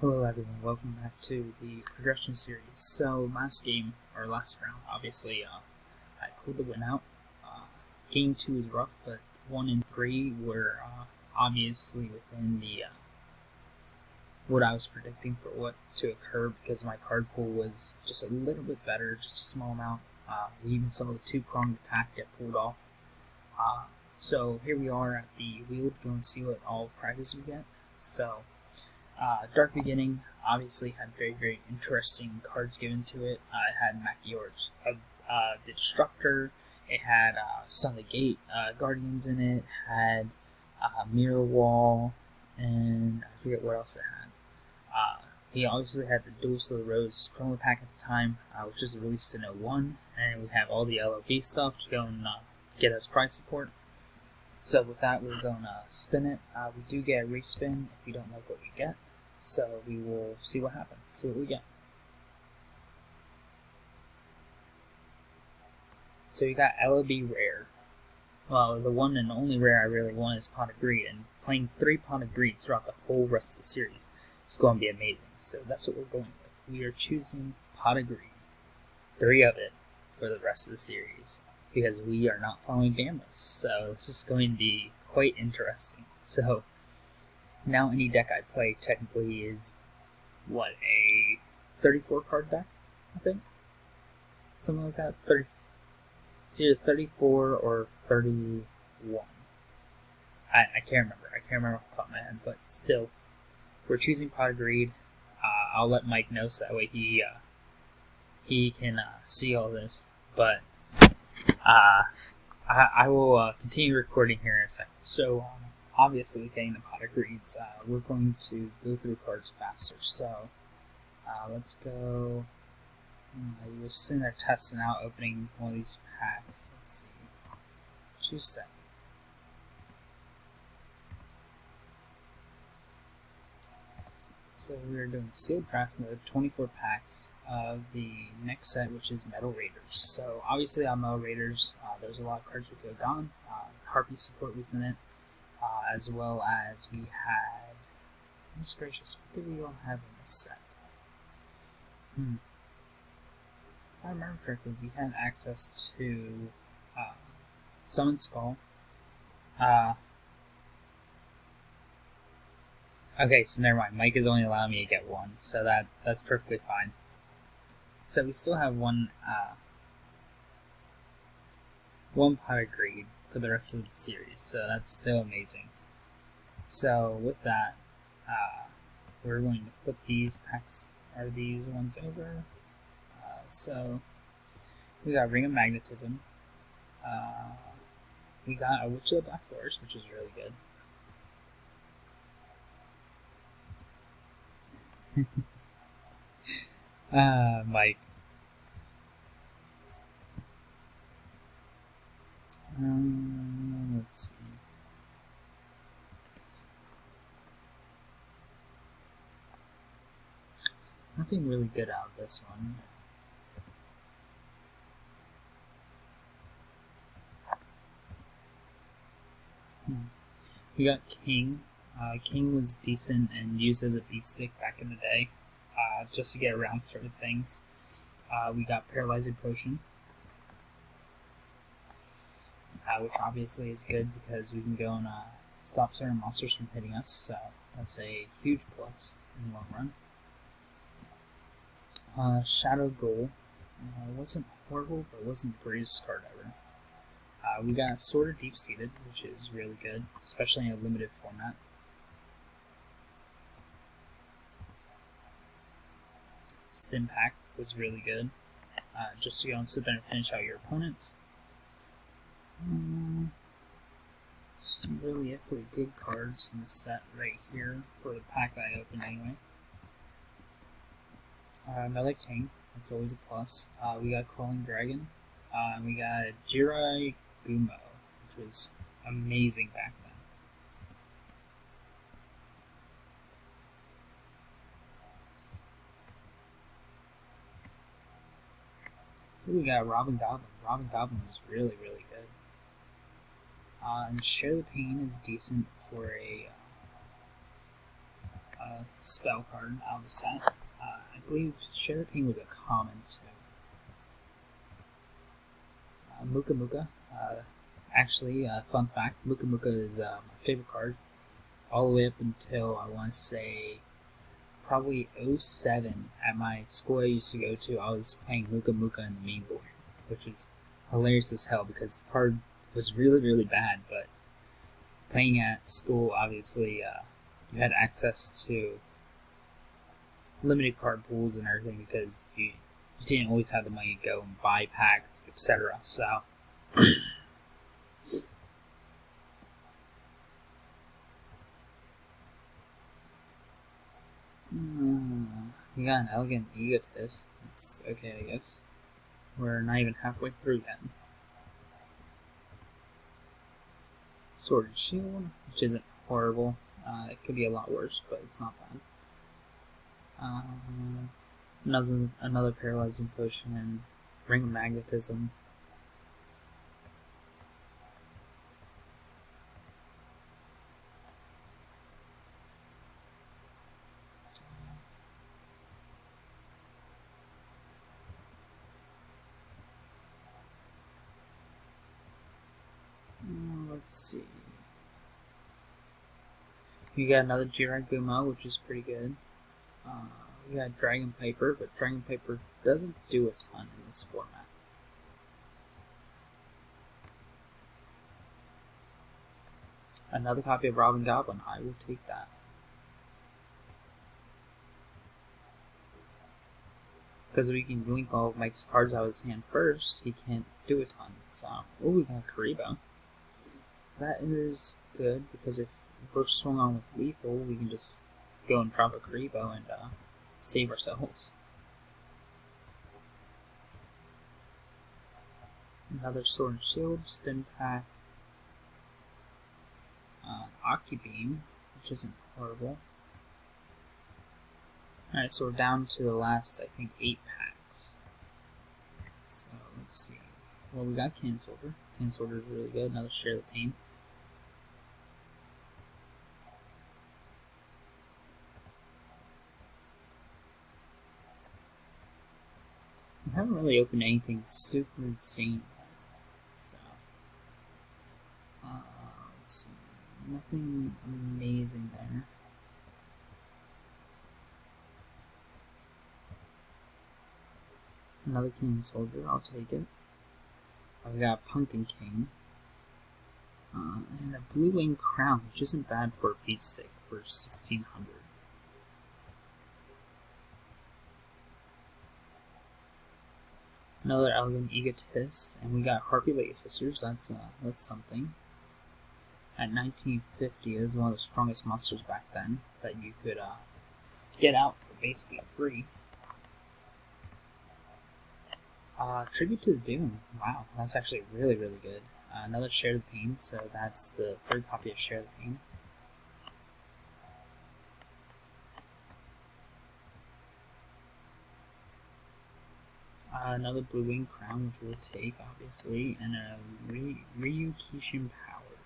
Hello everyone, welcome back to the progression series. So last game, or last round, obviously, I pulled the win out. Game 2 is rough, but 1 and 3 were obviously within the what I was predicting for what to occur because my card pool was just a little bit better, just a small amount. We even saw the two-pronged attack get pulled off. So here we are at the wheel to go and see what all prizes we get. So Dark Beginning obviously had very interesting cards given to it. It had Machior's, the Destructor. It had Son of the Gate Guardians in it. Had Mirror Wall, and I forget what else it had. He obviously had the Duels of the Rose promo pack at the time, which is released in 01, and we have all the LOB stuff to go and get us prize support. So with that, we're going to spin it. We do get a respin if we don't like what we get. So we will see what happens, see what we get. So we got LOB Rare. Well, the one and only rare I really want is Pot of Greed, and playing 3 Pot of Greed throughout the whole rest of the series is going to be amazing. So that's what we're going with. We are choosing Pot of Greed, 3 of it, for the rest of the series, because we are not following ban lists. So this is going to be quite interesting. So now any deck I play technically is, what, a 34 card deck, I think? Something like that. It's either 34 or 31. I can't remember. I can't remember off the top of my head, but still, we're choosing Pot of Greed. I'll let Mike know so that way he can see all this. But I will continue recording here in a second. So obviously, getting the Pot of Greeds, we're going to go through cards faster. So let's go. You're sitting there testing out opening one of these packs. Let's see. Choose set. So we're doing sealed draft mode, 24 packs of the next set, which is Metal Raiders. So obviously on Metal Raiders, there's a lot of cards we could have gone. Harpy support was in it, as well as we had. Goodness gracious, what did we all have in this set? If I remember correctly, we had access to Summon Skull. Okay, so never mind. Mike is only allowing me to get 1, so that's perfectly fine. So we still have one Pot of Greed for the rest of the series, so that's still amazing. So with that, we're going to flip these packs, or these ones over. So we got Ring of Magnetism. We got a Witch of the Black Forest, which is really good. Mike. Let's see. Nothing really good out of this one. We got King. King was decent and used as a beat stick back in the day, just to get around certain things. We got Paralyzing Potion, which obviously is good because we can go and stop certain monsters from hitting us, so that's a huge plus in the long run. Shadow Goal wasn't horrible, but wasn't the greatest card ever. We got Sword of Deep Seated, which is really good, especially in a limited format. Stim Pack was really good, just to go and sit there and finish out your opponents. Some really awfully good cards in the set right here for the pack that I opened anyway. Another King, that's always a plus. We got Crawling Dragon. We got Jirai Gumo, which was amazing back then. We got Robin Goblin. Robin Goblin was really good. And Share the Pain is decent for a spell card out of the set. I believe Share the Pain was a common too. Muka Muka. Actually, fun fact, Muka Muka is my favorite card. All the way up until, I want to say, probably '07 at my school I used to go to, I was playing Muka Muka in the main board, which was hilarious as hell because the card was really, really bad, but playing at school, obviously, you had access to limited card pools and everything because you didn't always have the money to go and buy packs, etc. So, you got an Elegant Egotist. It's okay, I guess. We're not even halfway through yet. Sword and Shield, which isn't horrible. It could be a lot worse, but it's not bad. Another Paralyzing Potion, Ring of Magnetism. Let's see. You got another Jiraguma, which is pretty good. We got Dragon Piper, but Dragon Piper doesn't do a ton in this format. Another copy of Robin Goblin. I will take that. Because we can link all of Mike's cards out of his hand first, he can't do a ton. So, oh, we got Karibo. That is good because if we're swung on with lethal, we can just go and drop a Karibo and save ourselves. Another Sword and Shield, Stim Pack, Occubeam, which isn't horrible. Alright, so we're down to the last, I think, 8 packs. So, let's see. Well, we got Cansolder. Cansolder is really good. Another Share the Pain. I haven't really opened anything super insane yet. So, let's see. Nothing amazing there. Another Cansolder, I'll take it. I've got Pumpkin King. And a Blue Wing Crown, which isn't bad for a beat stick for 1600. Another Elegant Egotist, and we got Harpy Lady Sisters. That's something. At 1950, it was one of the strongest monsters back then that you could get out for basically free. Tribute to the Doom. Wow, that's actually really, really good. Another Share the Pain, so that's the third copy of Share the Pain. Another Blue Wing Crown, which we'll take, obviously, and a Ryukishin Power.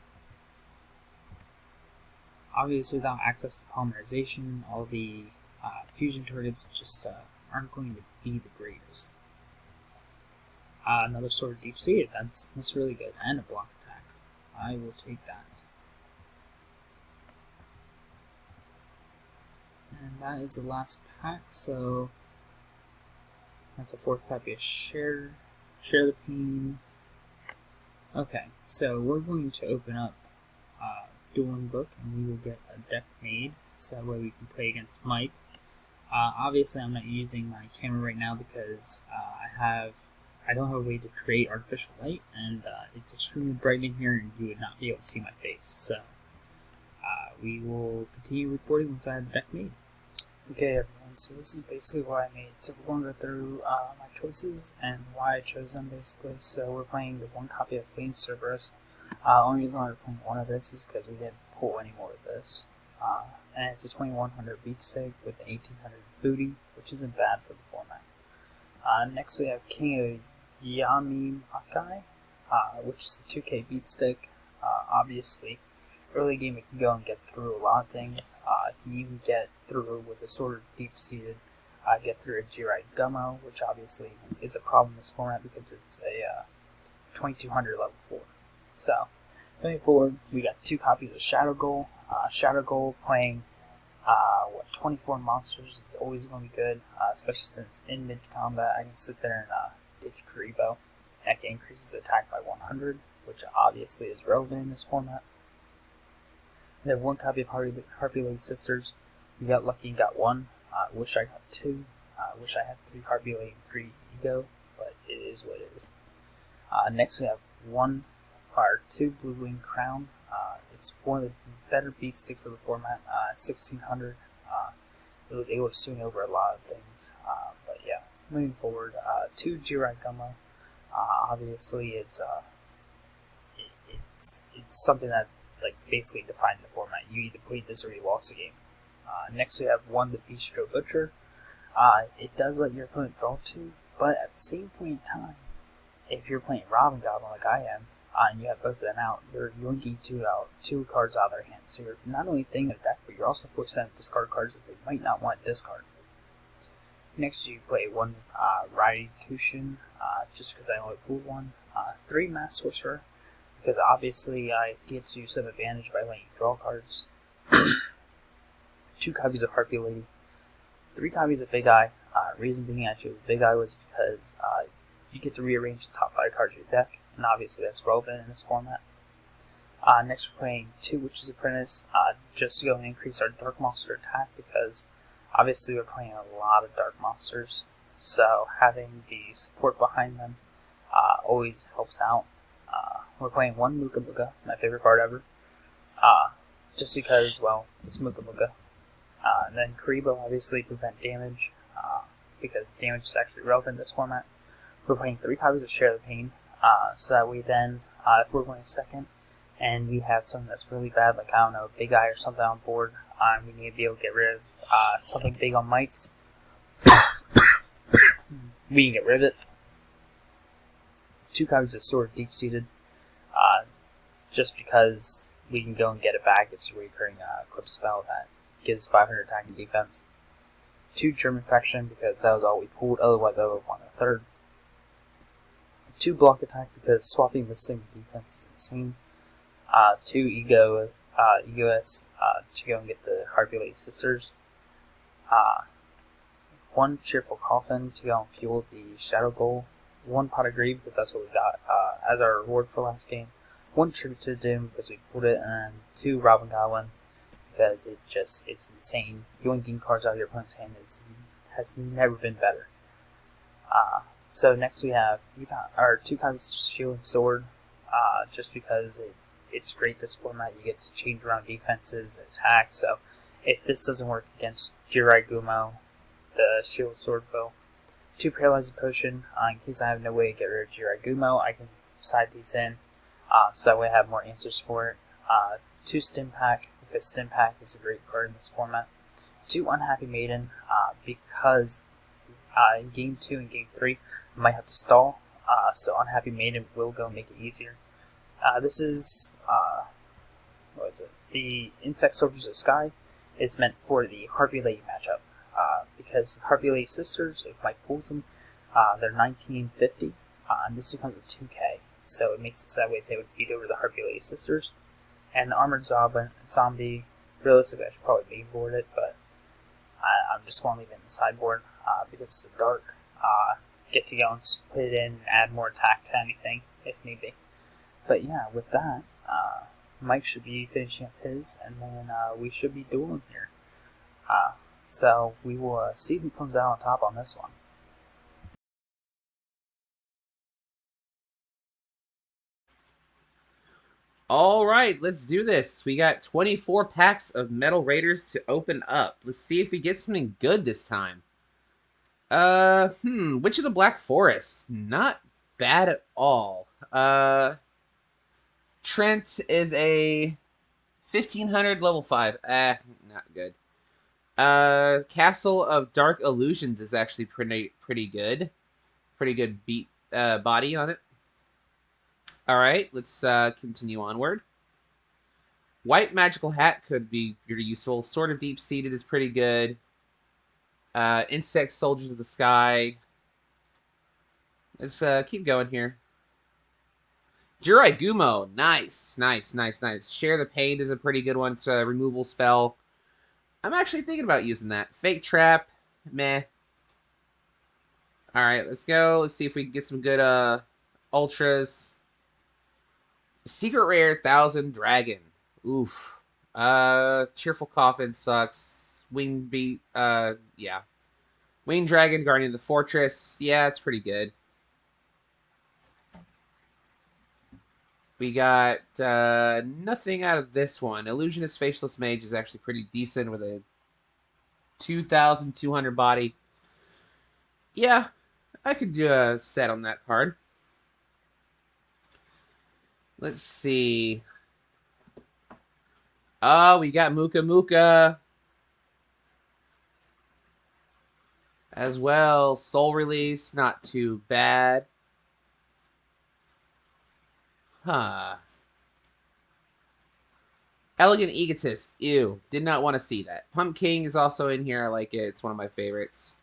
Obviously, without access to polymerization, all the fusion targets just aren't going to be the greatest. Another Sword of Deep Sea, that's really good, and a block attack. I will take that. And that is the last pack, so that's a fourth copy of Share the Pain. Okay, so we're going to open up Dueling Book, and we will get a deck made, so that way we can play against Mike. Obviously, I'm not using my camera right now because I don't have a way to create artificial light, and it's extremely bright in here, and you would not be able to see my face. So we will continue recording once I have the deck made. Okay, everyone. So this is basically what I made. So we're going to go through my choices and why I chose them, basically. So we're playing the one copy of Fleeing Cerberus. Only reason why we're playing one of this is because we didn't pull any more of this. And it's a 2100 beat stick with an 1800 booty, which isn't bad for the format. Next we have King of Yami Makai, which is the 2K beat stick. Obviously, early game it can go and get through a lot of things. It can even get through with a sort of deep-seated, get through a Jirai Gummo, which obviously is a problem in this format because it's a 2200 level 4. So, moving forward, we got 2 copies of Shadow Goal. Shadow Goal playing 24 monsters is always going to be good, especially since in mid-combat I can sit there and ditch Karibo. That increases attack by 100, which obviously is relevant in this format. We have 1 copy of Harpy Lady Sisters. We got lucky and got 1. Wish I got 2. Wish I had 3 Harpy Lady and 3 Ego, but it is what it is. Next we have 2 Blue Wing Crown. It's one of the better beat sticks of the format. 1600. It was able to swing over a lot of things. But yeah, moving forward, 2 Jirai Gummo. Obviously, it's something that basically defined the format. You either played this or you lost the game. Next, we have 1 the Bistro Butcher. It does let your opponent draw 2, but at the same point in time, if you're playing Robin Goblin like I am, and you have both of them out, you're yoinking 2 cards out of their hands. So you're not only thinning their deck, but you're also forcing them to discard cards that they might not want to discard. Next, you play 1 Rai Kushin, just because I only pulled 1. 3 Mass Sorcerer, because obviously I get to use some advantage by letting you draw cards. 2 copies of Harpy Lady. 3 copies of Big Eye. Reason being I chose Big Eye was because you get to rearrange the top 5 cards of your deck, and obviously that's relevant in this format. Next we're playing 2 Witch's Apprentice, just to go and increase our Dark Monster attack, because obviously we're playing a lot of Dark Monsters, so having the support behind them always helps out. We're playing 1 Muka Muka, my favorite card ever, just because, well, it's Muka Muka. And then Karibo, obviously, prevent damage, because damage is actually relevant in this format. We're playing 3 copies of Share the Pain, so that we then, if we're going second, and we have something that's really bad, like, I don't know, Big Eye or something on board, we need to be able to get rid of something big on mics. We can get rid of it. 2 copies of Sword Deep-Seated, just because we can go and get it back. It's a recurring equip spell that gives 500 attack and defense. 2 German Faction, because that was all we pulled, otherwise I would have won a third. 2 Block Attack, because swapping the same defense is insane. 2 EGOS, to go and get the Harpy Lady Sisters. 1 Cheerful Coffin, to go and fuel the Shadow Goal. 1 Pot of Greed, because that's what we got as our reward for last game. 1 Tribute to the Doom, because we pulled it, and then 2 Robin Goblin, because it's insane. Yoinking cards out of your opponent's hand has never been better. So next we have 2 copies of Shield and Sword, just because it's great this format. You get to change around defenses and attacks, so if this doesn't work against Jirai Gummo, the Shield and Sword will. 2 Paralyzing Potion, in case I have no way to get rid of Jirai Gummo, I can side these in, so that way I have more answers for it. 2 Stim Pack, because Stim Pack is a great card in this format. 2 Unhappy Maiden, because in Game 2 and Game 3, I might have to stall, so Unhappy Maiden will go make it easier. This is, what is it? The Insect Soldiers of the Sky is meant for the Harpy Lady matchup, because Harpy Lady Sisters, if Mike pulls them, they're 1950, and this becomes a 2K, so it makes it so that way it's able to beat over the Harpy Lady Sisters. And the Armored Zombie, realistically I should probably main board it, but I'm just going to leave it in the sideboard, because it's a dark. Get to go and put it in and add more attack to anything, if need be. But yeah, with that, Mike should be finishing up his, and then we should be dueling here. So we will see who comes out on top on this one. All right, let's do this. We got 24 packs of Metal Raiders to open up. Let's see if we get something good this time. Witch of the Black Forest. Not bad at all. Trent is a 1500 level 5. Not good. Castle of Dark Illusions is actually pretty good. Pretty good beat body on it. All right, let's continue onward. White Magical Hat could be pretty useful. Sword of Deep-Seated is pretty good. Insect Soldiers of the Sky. Let's keep going here. Jirai Gumo. Nice, nice, nice, nice. Share the Pain is a pretty good one. It's a removal spell. I'm actually thinking about using that. Fake Trap. Meh. Alright, let's go. Let's see if we can get some good ultras. Secret Rare 1000 Dragon. Oof. Cheerful Coffin sucks. Wing Beat, yeah. Winged Dragon, Guardian of the Fortress. Yeah, it's pretty good. We got nothing out of this one. Illusionist Faceless Mage is actually pretty decent with a 2,200 body. Yeah, I could do a set on that card. Let's see. Oh, we got Muka Muka as well. Soul Release, not too bad. Huh. Elegant Egotist. Ew. Did not want to see that. Pump King is also in here. I like it. It's one of my favorites.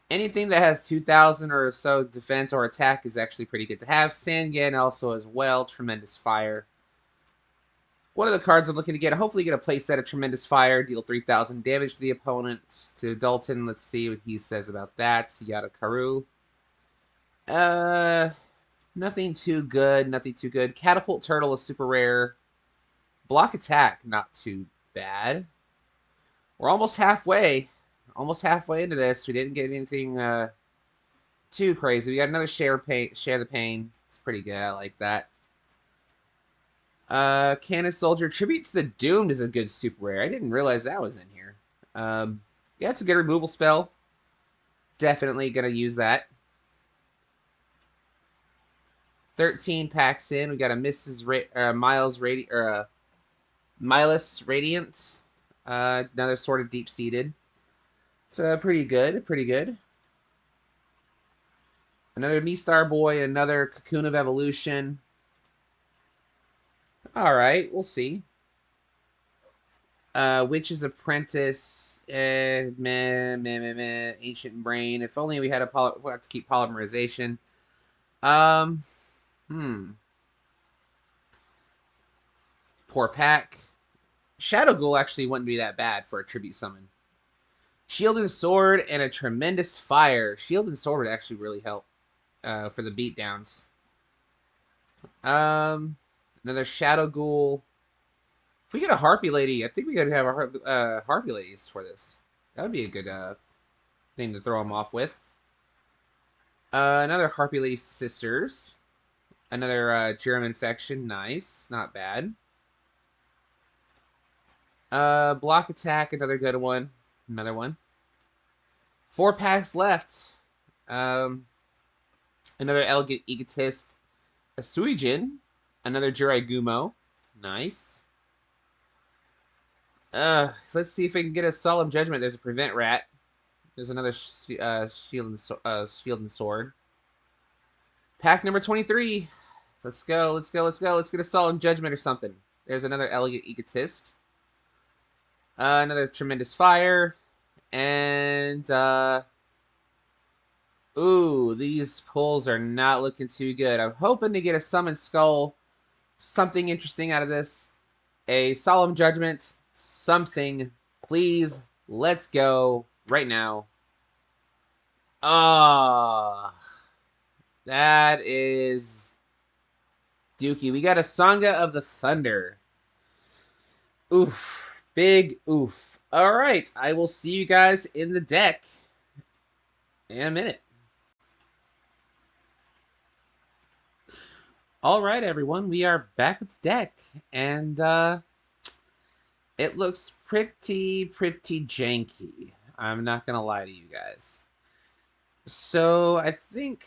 Anything that has 2,000 or so defense or attack is actually pretty good to have. Sangan also as well. Tremendous Fire. One of the cards I'm looking to get. Hopefully get a playset of Tremendous Fire. Deal 3,000 damage to the opponent. To Dalton. Let's see what he says about that. Yada Karu. Nothing too good. Nothing too good. Catapult Turtle is super rare. Block Attack, not too bad. We're almost halfway. Almost halfway into this. We didn't get anything too crazy. We got another Share the Pain. It's pretty good. I like that. Cannon Soldier. Tribute to the Doomed is a good super rare. I didn't realize that was in here. Yeah, it's a good removal spell. Definitely going to use that. 13 packs in. We got a Miles Radiant. Another sort of deep-seated. It's pretty good. Pretty good. Another Mistar Boy. Another Cocoon of Evolution. Alright, we'll see. Witch's Apprentice. Ancient Brain. If only we had we'll have to keep polymerization. Poor pack. Shadow Ghoul actually wouldn't be that bad for a tribute summon. Shield and Sword and a Tremendous Fire. Shield and Sword would actually really help for the beatdowns. Another Shadow Ghoul. If we get a Harpy Lady, I think we could have a Harpy Ladies for this. That would be a good thing to throw them off with. Another Harpy Lady Sisters. Another Germ Infection. Nice. Not bad. Block Attack. Another good one. Another one. 4 packs left. Another Elegant Egotist. A Suijin. Another Jirai Gumo. Nice. Let's see if we can get a Solemn Judgment. There's a Prevent Rat. There's another Shield and Sword. Pack number 23. Let's go, let's go, let's go. Let's get a Solemn Judgment or something. There's another Elegant Egotist. Another Tremendous Fire. And, ooh, these pulls are not looking too good. I'm hoping to get a Summon Skull. Something interesting out of this. A Solemn Judgment. Something. Please. Let's go. Right now. Ah. That is dookie. We got a Sangha of the Thunder. Oof. Big oof. Alright. I will see you guys in the deck in a minute. Alright, everyone. We are back with the deck. And, it looks pretty janky. I'm not gonna lie to you guys. So, I think,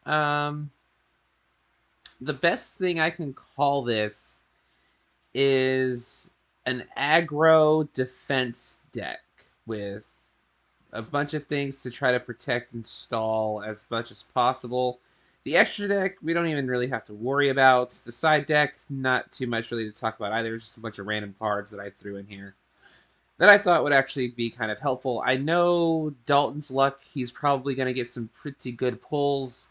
the best thing I can call this is an aggro defense deck with a bunch of things to try to protect and stall as much as possible. The extra deck, we don't even really have to worry about. The side deck, not too much really to talk about either. Just a bunch of random cards that I threw in here that I thought would actually be kind of helpful. I know Dalton's luck. He's probably going to get some pretty good pulls.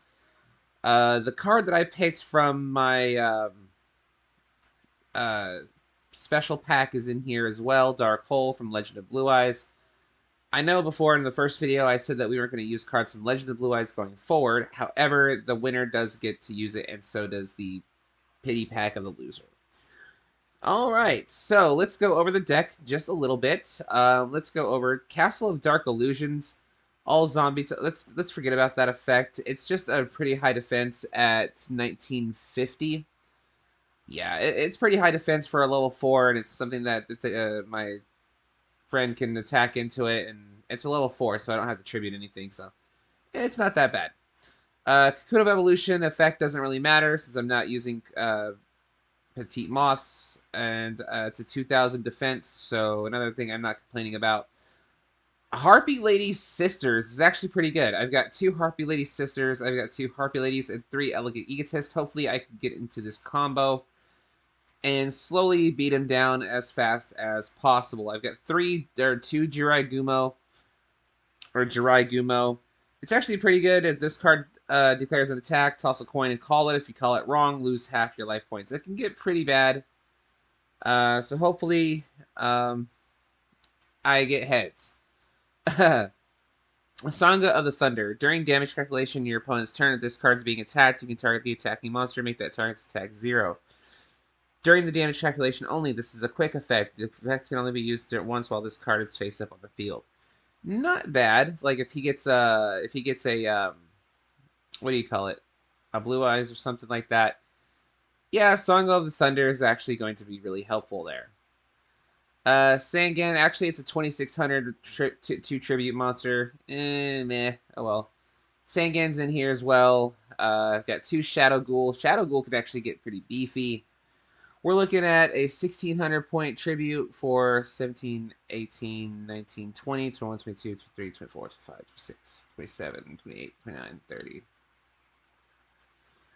The card that I picked from my special pack is in here as well. Dark Hole from Legend of Blue Eyes. I know before in the first video I said that we weren't going to use cards from Legend of Blue Eyes going forward. However, the winner does get to use it, and so does the pity pack of the loser. Alright, so let's go over the deck just a little bit. Let's go over Castle of Dark Illusions. All zombies. Let's forget about that effect. It's just a pretty high defense at 1950. Yeah, it's pretty high defense for a level 4, and it's something that my friend can attack into it, and it's a level 4, so I don't have to tribute anything, so it's not that bad. Cocoon of Evolution effect doesn't really matter, since I'm not using Petite Moths, and it's a 2000 defense, so another thing I'm not complaining about. Harpy Lady Sisters is actually pretty good. I've got 2 Harpy Lady Sisters, I've got 2 Harpy Ladies, and 3 Elegant Egotist. Hopefully I can get into this combo and slowly beat him down as fast as possible. I've got 2 Jirai Gumo. It's actually pretty good. If this card declares an attack, toss a coin and call it. If you call it wrong, lose half your life points. It can get pretty bad. So hopefully I get heads. Sangha of the Thunder. During damage calculation, your opponent's turn, if this card's being attacked, you can target the attacking monster, make that target's attack 0. During the damage calculation only, this is a quick effect. The effect can only be used once while this card is face up on the field. Not bad. Like if he gets a what do you call it? A Blue Eyes or something like that. Yeah, Song of the Thunder is actually going to be really helpful there. Sangan, actually it's a 2600 2 tribute monster. Meh. Oh well. Sangan's in here as well. I've got 2 Shadow Ghoul. Shadow Ghoul could actually get pretty beefy. We're looking at a 1600 point tribute for 17, 18, 19, 20, 21, 22, 23, 24, 25, 26, 27, 28, 29, 30.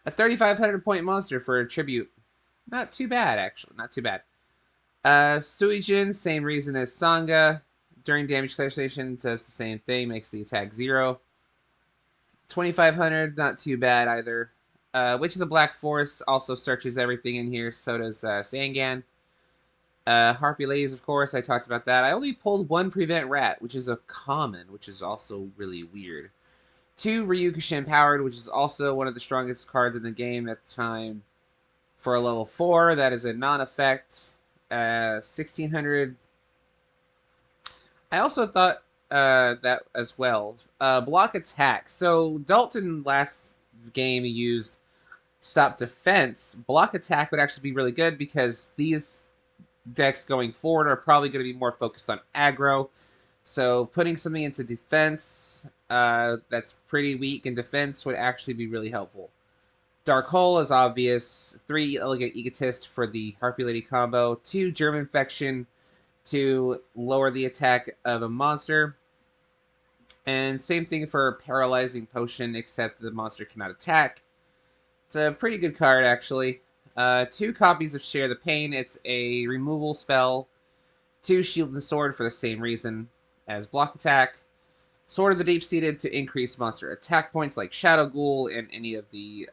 A 3500 point monster for a tribute. Not too bad, actually. Not too bad. Suijin, same reason as Sangha. During damage calculation, does the same thing, makes the attack 0. 2500, not too bad either. Witch of the Black Forest also searches everything in here, so does Sangan. Harpy Ladies, of course, I talked about that. I only pulled 1 Prevent Rat, which is a common, which is also really weird. 2 Ryukushin Powered, which is also one of the strongest cards in the game at the time. For a level 4, that is a non-effect. 1600. I also thought that as well. Block Attack. So Dalton last game used Stop Defense. Block Attack would actually be really good because these decks going forward are probably going to be more focused on aggro. So putting something into defense that's pretty weak in defense would actually be really helpful. Dark Hole is obvious. 3 Elegant Egotist for the Harpy Lady combo. 2 Germ Infection to lower the attack of a monster. And same thing for Paralyzing Potion, except the monster cannot attack. It's a pretty good card, actually. 2 copies of Share the Pain. It's a removal spell. 2 Shield and Sword for the same reason as Block Attack. Sword of the Deep-Seated to increase monster attack points like Shadow Ghoul and any of the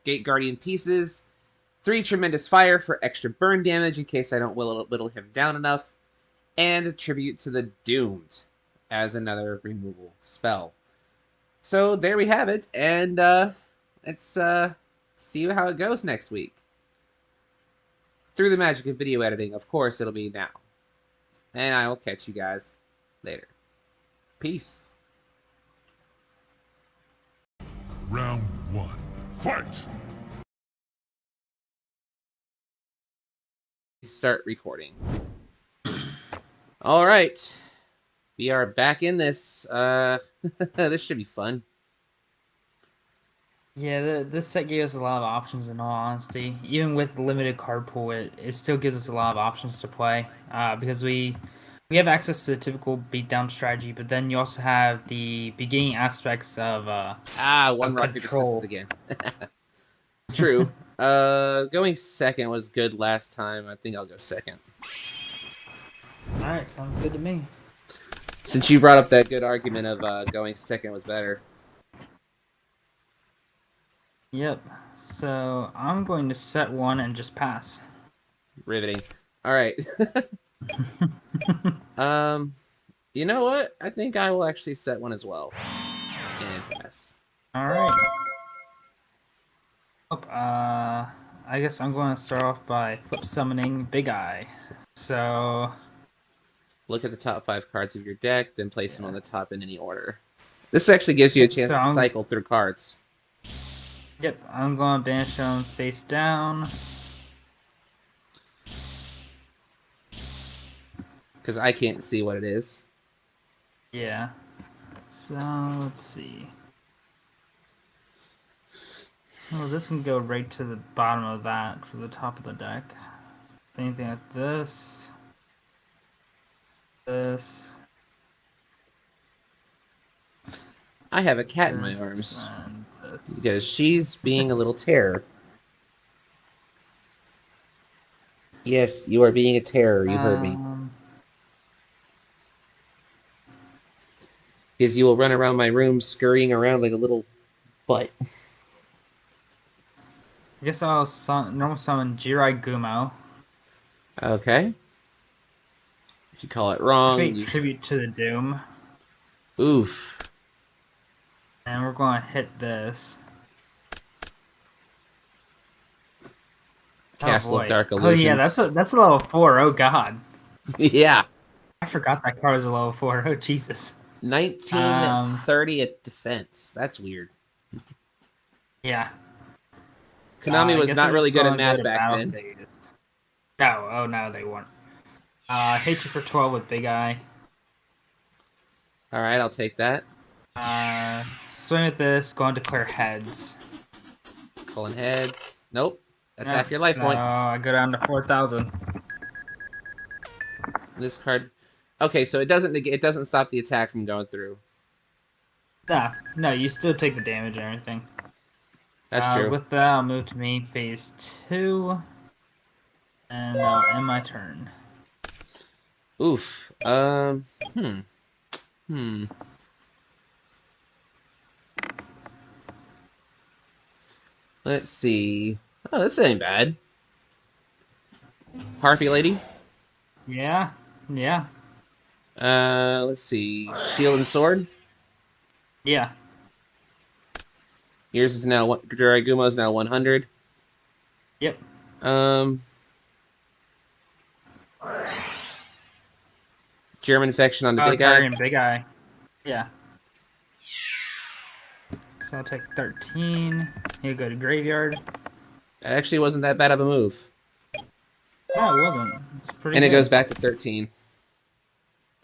Gate Guardian pieces. 3 Tremendous Fire for extra burn damage in case I don't whittle him down enough. And a Tribute to the Doomed as another removal spell. So there we have it, and let's see how it goes next week. Through the magic of video editing, of course it'll be now. And I will catch you guys later. Peace. Round 1. Fight! Start recording. All right. We are back in this. This should be fun. Yeah, this set gave us a lot of options in all honesty. Even with limited card pool, it still gives us a lot of options to play. Because we we have access to the typical beatdown strategy, but then you also have the beginning aspects of one rock, paper, scissors control. again. True. Going second was good last time. I think I'll go second. Alright, sounds good to me. Since you brought up that good argument of going second was better. Yep. So I'm going to set one and just pass. Riveting. All right. You know what? I think I will actually set one as well. And pass. Alright. I guess I'm going to start off by flip summoning Big Eye. So Look at the top 5 cards of your deck, then place them on the top in any order. This actually gives you a chance to cycle through cards. Yep, I'm going to banish them face down. Because I can't see what it is. Yeah. So, let's see. Oh, this can go right to the bottom of that for the top of the deck. Same thing like this. This. I have a cat in my arms. Because she's being a little terror. Yes, you are being a terror. You heard me. Because you will run around my room scurrying around like a little butt. I guess I'll normal summon Jirai Gumo. Okay. If you call it wrong, Activate Tribute to the Doom. Oof. And we're going to hit this. Castle of Dark Illusions. Oh yeah, that's a level 4. Oh god. Yeah. I forgot that card was a level 4. Oh Jesus. 1930 at defense. That's weird. Yeah. Konami was not really good at math back then. No, they weren't. Hit you for 12 with Big Eye. Alright, I'll take that. Swing at this, go on to declare heads. Calling heads. Nope. That's half your life points. Oh, I go down to 4,000. This card. Okay, so it doesn't stop the attack from going through. No, you still take the damage and everything. That's true. With that, I'll move to main phase 2. And I'll end my turn. Oof. Let's see. Oh, this ain't bad. Harpy Lady? Yeah. Let's see. Shield and Sword? Yeah. Yours is now Dragumo is now 100. Yep. German Infection on the Big Eye. Big Eye. Yeah. So I'll take 13. You go to Graveyard. That actually wasn't that bad of a move. No, it wasn't. It's pretty And good. it goes back to 13.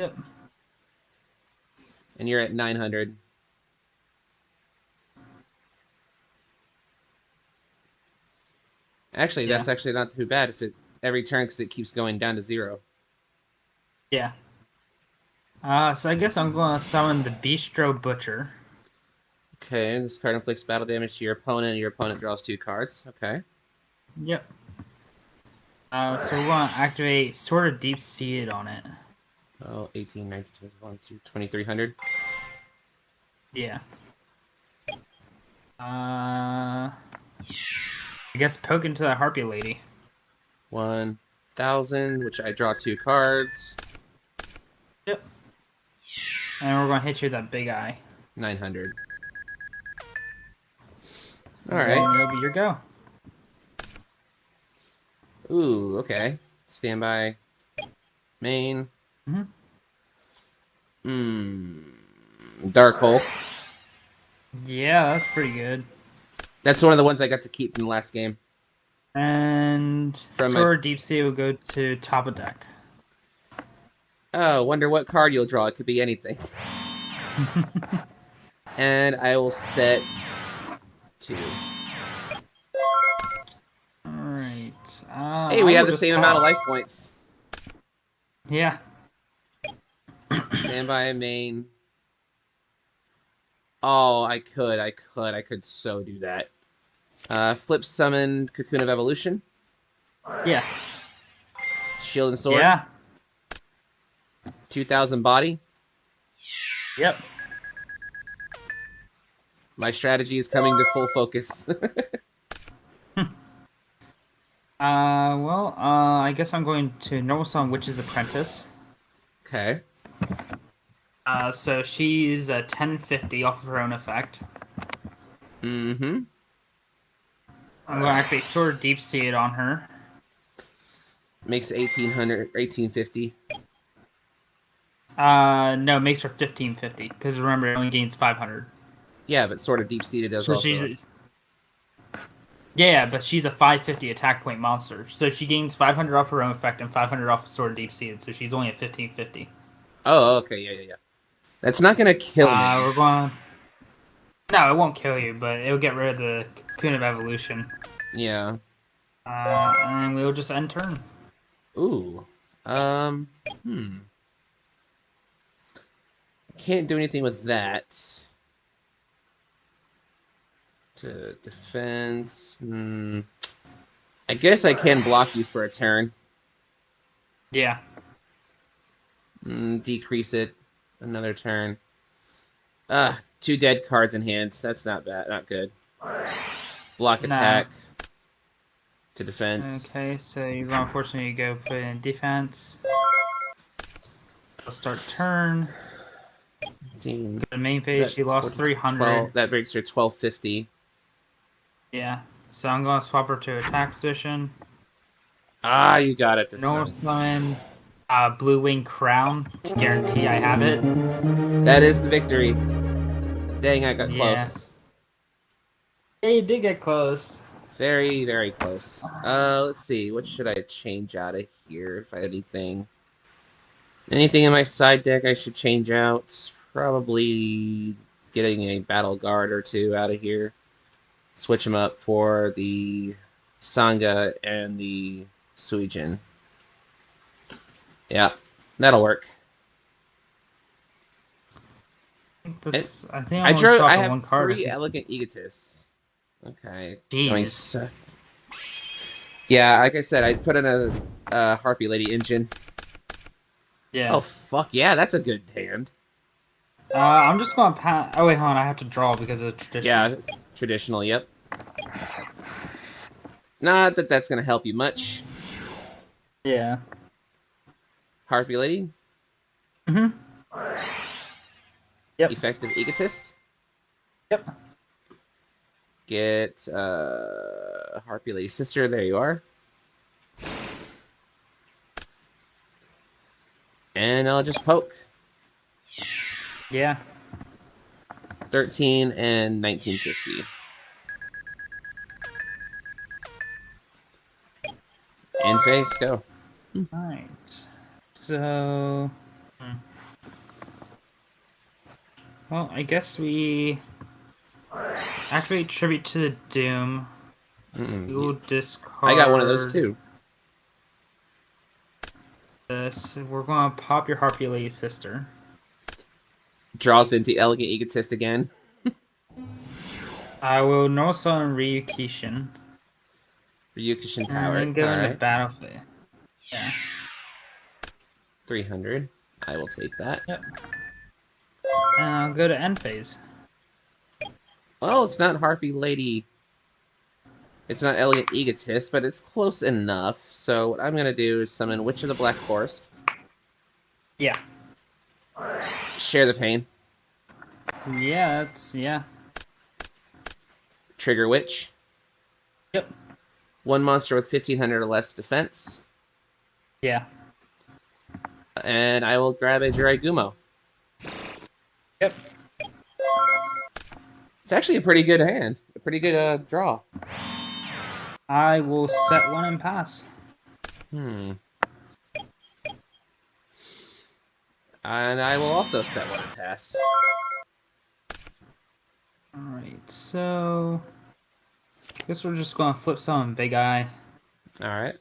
Yep. And you're at 900. Actually, that's actually not too bad if it every turn because it keeps going down to 0. Yeah. So I guess I'm going to summon the Bistro Butcher. Okay, this card inflicts battle damage to your opponent, and your opponent draws 2 cards. Okay. Yep. So we're going to activate Sword of Deep Seated on it. Oh, 18, 19, 21, 2300. Yeah. I guess poke into that Harpy Lady. 1000, which I draw 2 cards. Yep. And we're going to hit you with that Big Eye. 900. Alright. That'll be your go. Ooh, okay. Standby. Main. Dark Hole. Yeah, that's pretty good. That's one of the ones I got to keep from the last game. And Sword Deep Sea will go to top of deck. Oh, wonder what card you'll draw. It could be anything. And I will set 2. Alright. Hey, we have the same amount of life points. Yeah. Stand by main. Oh, I could so do that. Flip summon Cocoon of Evolution. Yeah. Shield and Sword. Yeah. 2000 body. Yep. My strategy is coming to full focus. I guess I'm going to normal summon Witch's Apprentice. Okay. So she's a 1050 off of her own effect. Mm-hmm. I'm going to activate Sword of Deep Seed on her. Makes 1850. No, it makes her 1550, because remember, it only gains 500. Yeah, but sort of deep-seated does So also. Yeah, but she's a 550 attack point monster. So she gains 500 off her own effect and 500 off of Sword of Deep Seed, so she's only at 1550. Oh, okay, yeah. That's not gonna kill me. We're going... No, it won't kill you, but it'll get rid of the Cocoon of Evolution. Yeah. And we'll just end turn. Ooh. Can't do anything with that. To defense. I guess I can block you for a turn. Yeah. Decrease it. Another turn. 2 dead cards in hand. That's not bad. Not good. Block attack. To defense. Okay, so you're going to unfortunately go put in defense. Let's start turn. Team. The main phase, she lost 300. 12, that brings her 1250. Yeah. So I'm going to swap her to attack position. Ah, you got it. North summon Blue Wing Crown to guarantee I have it. That is the victory. Dang, I got close. Yeah, you did get close. Very, very close. Let's see. What should I change out of here, if I had anything? Anything in my side deck I should change out? Probably getting a Battle Guard or 2 out of here. Switch them up for the Sangha and the Suijin. Yeah, that'll work. I have 3 Elegant Egotists. Okay. Jeez. Yeah, like I said, I put in a Harpy Lady engine. Yeah. Oh, fuck yeah, that's a good hand. I'm just going to pass... Oh, wait, hold on. I have to draw because of traditional. Yeah, traditional, yep. Not that that's going to help you much. Yeah. Harpy Lady? Mm-hmm. Yep. Effective Egotist? Yep. Get Harpy Lady Sister, there you are. And I'll just poke. Yeah. 13 and 1950. End phase, go. Alright. So... Well, I guess we... activate Tribute to the Doom. We will discard... I got one of those too. This. We're going to pop your Harpy Lady Sister. Draws into Elegant Egotist again. I will no summon Ryukishin. Ryukishin power. And then go into battlefield. Yeah. 300. I will take that. Yep. And I'll go to end phase. Well, it's not Harpy Lady. It's not Elegant Egotist, but it's close enough. So what I'm going to do is summon Witch of the Black Forest. Yeah. Share the pain. Yeah, yeah. Trigger Witch. Yep. 1 monster with 1500 or less defense. Yeah. And I will grab a Jiraigumo. Yep. It's actually a pretty good hand. A pretty good draw. I will set one and pass. And I will also set one and pass. Alright, so... I guess we're just going to flip summon Big Eye. Alright.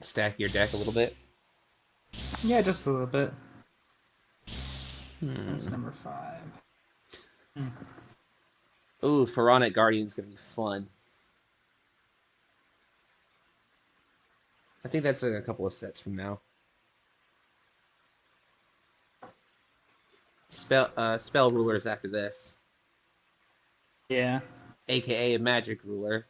stack your deck a little bit. Yeah, just a little bit. Hmm. That's number 5. Ooh, Pharaonic Guardian's gonna be fun. I think that's in a couple of sets from now. Spell Rulers after this, Yeah. aka Magic Ruler.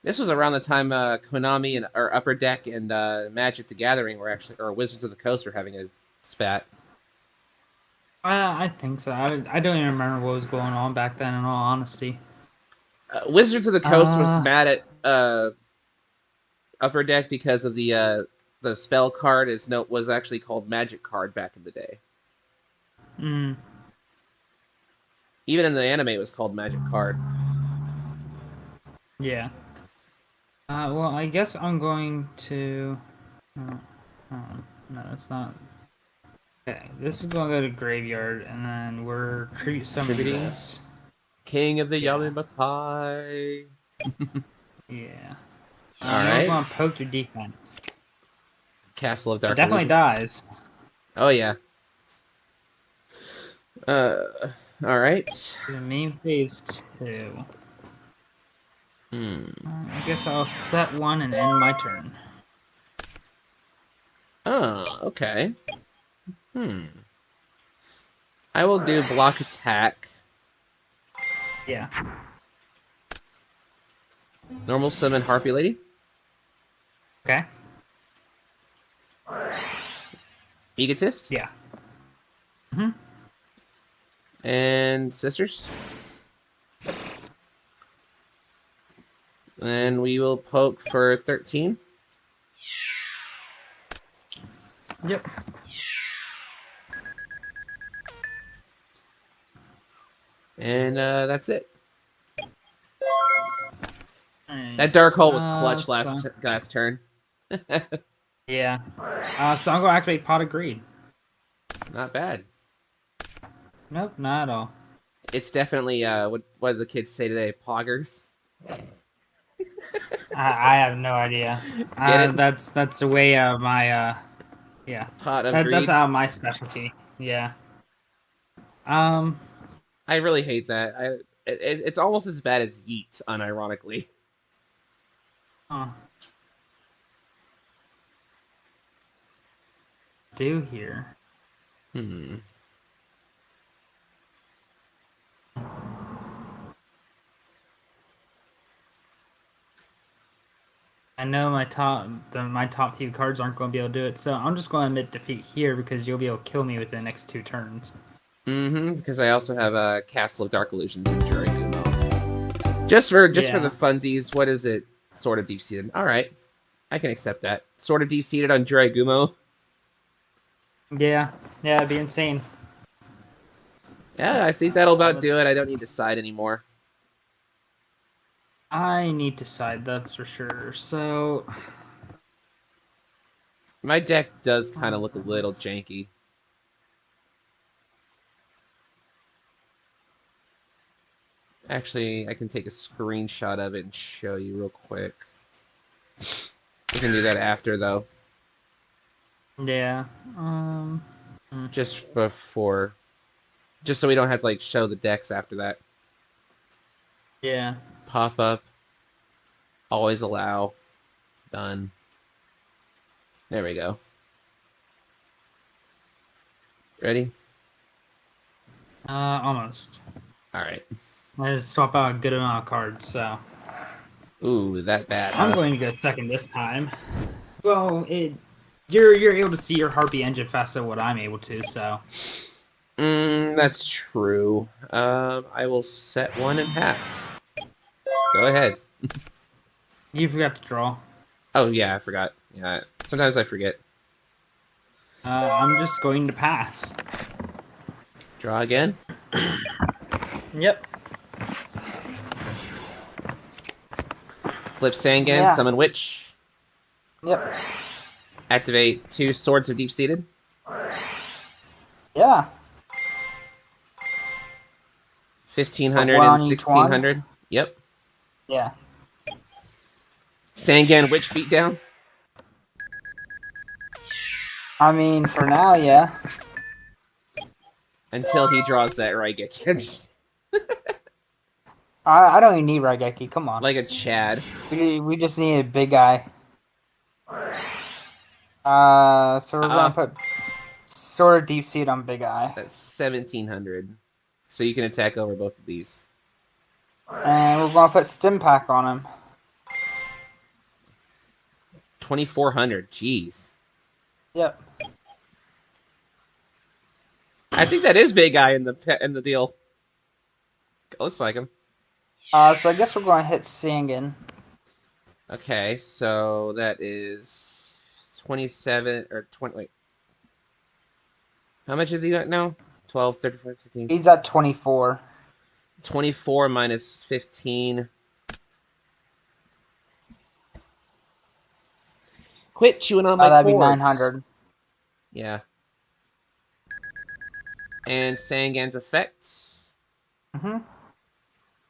This was around the time Konami and or Upper Deck and Magic the Gathering were actually, or Wizards of the Coast were having a spat. I think so. I don't even remember what was going on back then, in all honesty. Wizards of the Coast was Uh, mad at Upper Deck because of the spell card was actually called Magic Card back in the day. mm, Even in the anime, it was called Magic Card. yeah. Well, I guess I'm going to... no, that's not... Okay, this is going to go to Graveyard, and then we're treat summoning Contributing? this. King of the Yeah. Yamakai. Yeah. All We're right. going to poke your defense. Castle of It Dark definitely Illusion. dies. Oh yeah. All right. The main phase 2. I guess I'll set 1 and end my turn. Oh, okay. I will do block attack. Yeah. Normal summon Harpy Lady. Okay. Egotist. Yeah. And Sisters. And we will poke for 13. Yep. And that's it. Alright. That Dark Hole was clutch so- last turn. Yeah. So I'm going to activate Pot of Greed. Not bad. Nope, not at all. It's definitely what do the kids say today? Poggers. I have no idea. Get it? That's the way of my yeah. Pot of That's greed. out of my specialty. Yeah. I really hate that. It's almost as bad as Yeet, unironically. Huh. Do here. I know my top few cards aren't going to be able to do it, so I'm just going to admit defeat here because you'll be able to kill me within the next 2 turns. Because I also have a Castle of Dark Illusions in Jury Gumo. Just for the funsies, what is it? Sort of deep-seated. Alright. I can accept that. Sort of deep-seated on Jury Gumo. Yeah. Yeah, it'd be insane. Yeah, I think that'll about do it. I don't need to side anymore. I need to side, that's for sure. So, My deck does kind of look a little janky. Actually, I can take a screenshot of it and show you real quick. We can do that after, though. yeah. Just before. Just so we don't have to, like, show the decks after that. Yeah. Pop up. Always allow. Done. There we go. Ready? Almost. Alright. I just swap out a good amount of cards, so. Ooh, that bad. I'm going to go second this time. Well, you're able to see your Harpy engine faster than what I'm able to, so. That's true. I will set 1 and pass. Go ahead. You forgot to draw. Oh, yeah, I forgot. Yeah, sometimes I forget. I'm just going to pass. Draw again. Yep. Flip Sangan, Yeah. summon Witch. Yep. Activate 2 Swords of Deep-Seated. Yeah. 1,500 one and on each one? 1,600. Yep. Yeah. Sangan Witch Beatdown. I mean, for now, yeah. Until he draws that Raigeki. I don't even need Raigeki. Come on. Like a Chad. We just need a big guy. So we're gonna put sort of deep seed on big eye. That's 1,700. So you can attack over both of these. And we're gonna put stim pack on him. 2,400. Jeez. Yep. I think that is big eye in the deal. It looks like him. So I guess we're going to hit Sangan. Okay, so that is 27 or 20. Wait, how much is he at now? 12, 35, 15. He's at 24. 24 minus 15. Quit chewing on my That'd be cords. 900. Yeah. And Sangan's effect. Mm-hmm.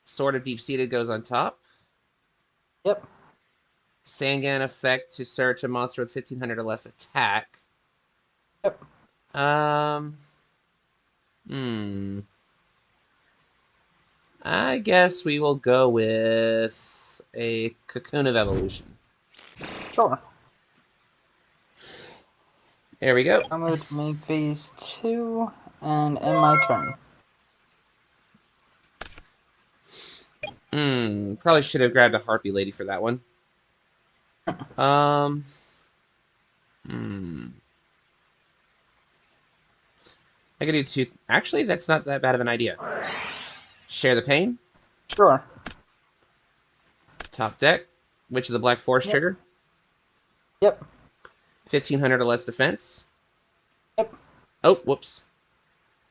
Sword of Deep-Seated goes on top. Yep. Sangan effect to search a monster with 1,500 or less attack. Yep. I guess we will go with a Cocoon of Evolution. Sure. There we go. I'll move to main phase 2 and end my turn. Probably should have grabbed a Harpy Lady for that one. I could do 2. Actually, that's not that bad of an idea. Share the Pain. Sure. Top deck. Witch of the Black Forest trigger. Yep. 1,500 or less defense. Yep. Oh, whoops.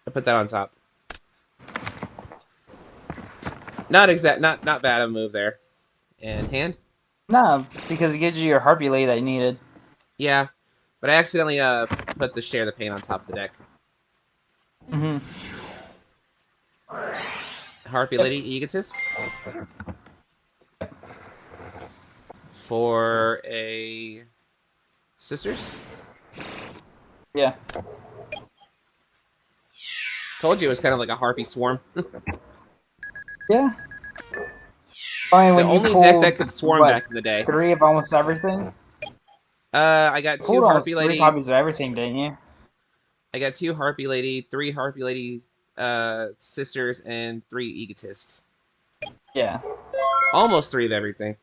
I put that on top. Not bad of a move there. And hand? No, because it gives you your Harpy Lady that you needed. Yeah, but I accidentally put the Share the Pain on top of the deck. Mm-hmm. Harpy Lady Egotist. For a Sisters? Yeah. Told you it was kind of like a Harpy Swarm. Yeah. I mean, The when only you deck that could swarm back in the day. 3 of almost everything? I got 2 Pulled almost Harpy 3 Lady. copies of everything, didn't you? I got 2 Harpy Lady, 3 Harpy Lady Sisters, and 3 Egotist. Yeah. Almost 3 of everything.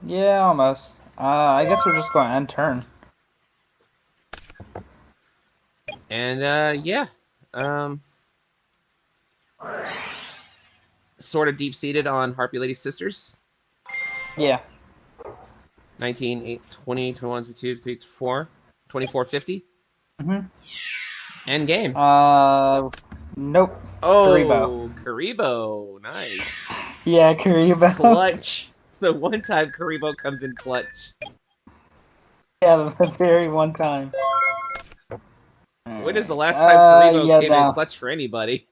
Yeah, almost. I guess we're just going to end turn. And yeah. Sort of deep-seated on Harpy Lady Sisters. Yeah. 19, 8, 20, 21, 22, 23, 24, 24.50. Mm-hmm. End game. Nope. Oh, Karibo. Nice. Yeah, Karibo. Clutch. The one time Karibo comes in clutch. Yeah, the very one time. When is the last time Karibo came no. in clutch for anybody?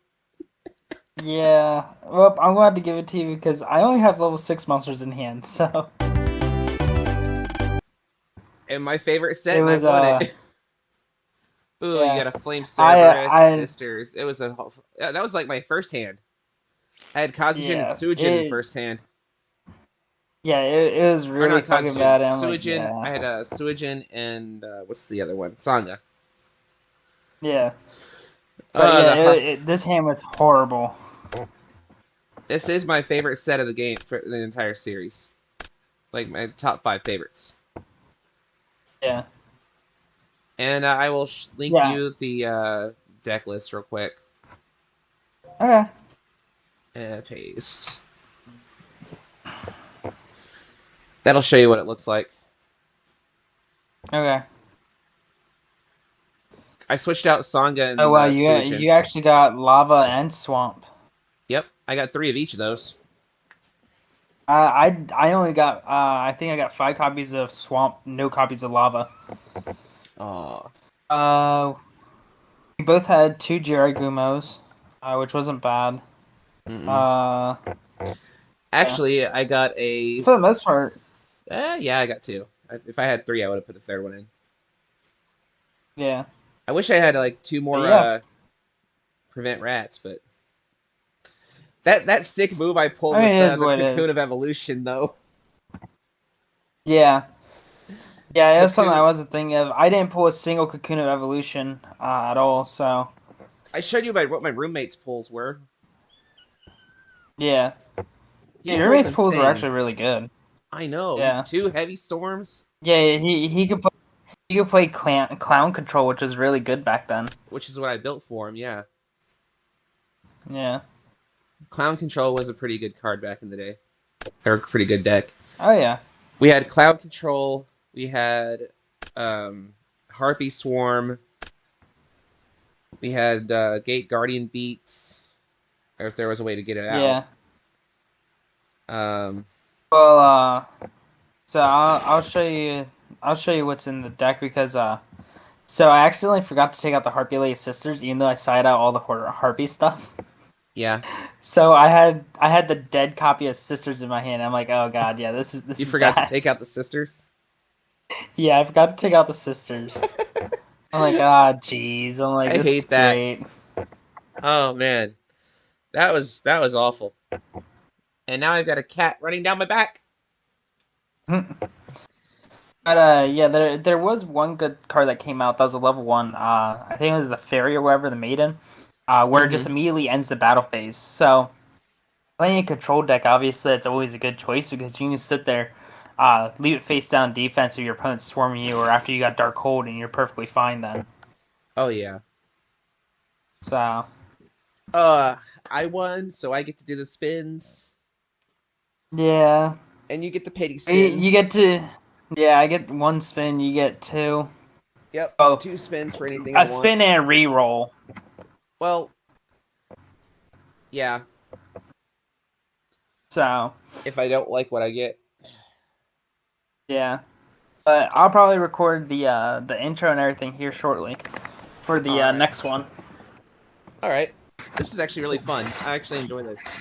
Yeah. Well, I'm going to have to give it to you because I only have level 6 monsters in hand, so... And my favorite set, It and was, I won it. Ooh, yeah. you got a Flame Cerberus, I- Sisters. It was that was like my first hand. I had Kazujin Yeah, and Suijin in first hand. Yeah, it was Or really not fucking Kazujin. bad. And I'm Suijin. like, yeah. I had Suijin and what's the other one? Sanga. Yeah. But yeah, this hand was horrible. this is my favorite set of the game for the entire series. Like my top 5 favorites. Yeah. And I will link you the deck list real quick. Okay. Paste. That'll show you what it looks like. Okay. I switched out Sanga and Oh wow, Suijin. you actually got lava and swamp. Yep, I got 3 of each of those. I only got I think I got 5 copies of swamp, no copies of lava. Aw. We both had 2 Jiragumos, which wasn't bad. Mm-mm. Uh, Actually, I got a. for the most part, Yeah, I got two. If I had three, I would have put the third one in. yeah. I wish I had like two But more yeah, prevent rats, but that sick move I pulled I mean, with it is the what it is. cocoon of evolution though. Yeah. Yeah, that's something I Cocoon. wasn't thinking of. I didn't pull a single Cocoon of Evolution at all, so I showed you what my roommate's pulls were. yeah. He Your pulls roommate's pulls were insane. actually really good. I know. Yeah. Two heavy storms, Yeah, he could play clown control, which was really good back then. which is what I built for him. Yeah, Yeah. Clown Control was a pretty good card back in the day. Or a pretty good deck. Oh yeah. We had Cloud Control. We had Harpy Swarm. We had Gate Guardian Beats, or if there was a way to get it out. Yeah. Um, Well, so I'll show you what's in the deck because so I accidentally forgot to take out the Harpy Lady Sisters, even though I side out all the Harpy stuff. yeah, So I had the dead copy of Sisters in my hand. I'm like, oh god, yeah, this you is forgot bad. to take out the sisters. Yeah, I forgot to take out the Sisters. I'm like, ah, jeez. I'm like, I this is hate that. great. Oh man, that was awful. And now I've got a cat running down my back. But yeah, there was one good card that came out that was a level one. I think it was the Fairy or whatever, the Maiden, where it just immediately ends the battle phase. So playing a control deck, obviously, that's always a good choice because you can sit there, leave it face down defense if your opponent's swarming you, or after you got Dark Hold and you're perfectly fine then. Oh yeah. So I won, so I get to do the spins, yeah, and you get the pity you, spin. you get to yeah, I get one spin, you get two. Yep, Oh, 2 spins for anything I a want. spin and a reroll. Well, yeah. So If I don't like what I get. yeah. But I'll probably record the intro and everything here shortly for the Alright. next one. Alright. This is actually really fun. I actually enjoy this.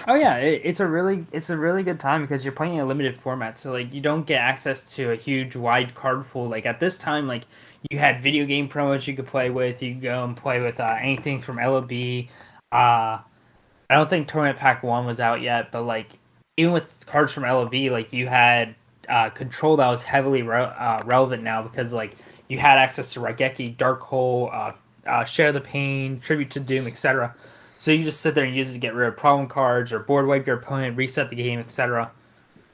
Oh yeah, it's a really good time because you're playing a limited format, so like you don't get access to a huge wide card pool. Like at this time, like you had video game promos you could play with. You could go and play with anything from LOB. I don't think Tournament Pack 1 was out yet, but like even with cards from LOB, like you had control that was heavily relevant now because like you had access to Raigeki, Dark Hole, Share the Pain, Tribute to Doom, etc. So you just sit there and use it to get rid of problem cards or board wipe your opponent, reset the game, etc.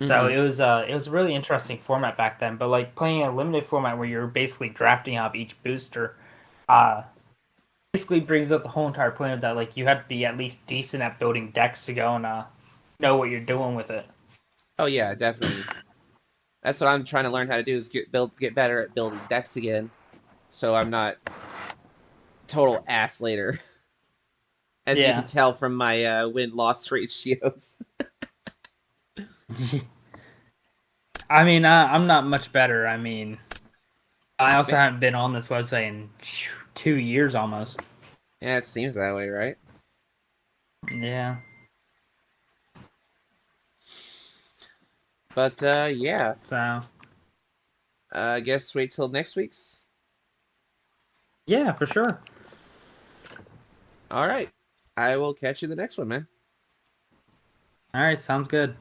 So it was a really interesting format back then. But like playing a limited format where you're basically drafting out each booster, uh, basically brings up the whole entire point of that like you have to be at least decent at building decks to go and know what you're doing with it. Oh yeah, definitely. That's what I'm trying to learn how to do is get better at building decks again. So I'm not total ass later. As you Yeah. can tell from my win-loss ratios. I mean, I'm not much better. I mean, I also haven't been on this website in 2 years almost. Yeah, it seems that way, right? Yeah. But, yeah. So. I guess wait till next week's. Yeah, for sure. Alright. I will catch you the next one, man. All right, sounds good.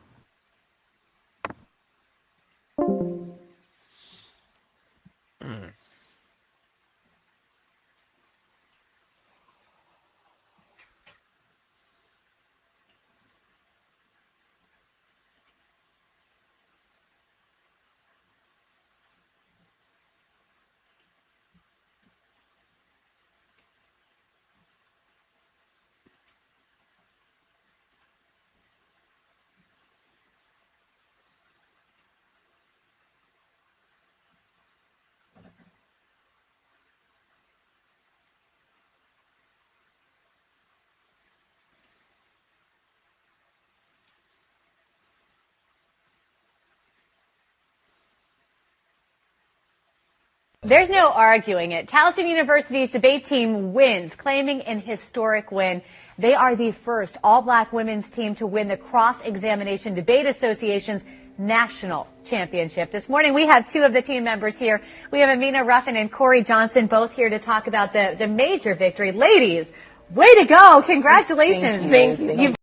There's no arguing it. Towson University's debate team wins, claiming an historic win They are the first all-black women's team to win the Cross-Examination Debate Association's National Championship. This morning we have two of the team members here. We have Amina Ruffin and Corey Johnson, both here to talk about the major victory. Ladies, way to go. Congratulations. Thank you.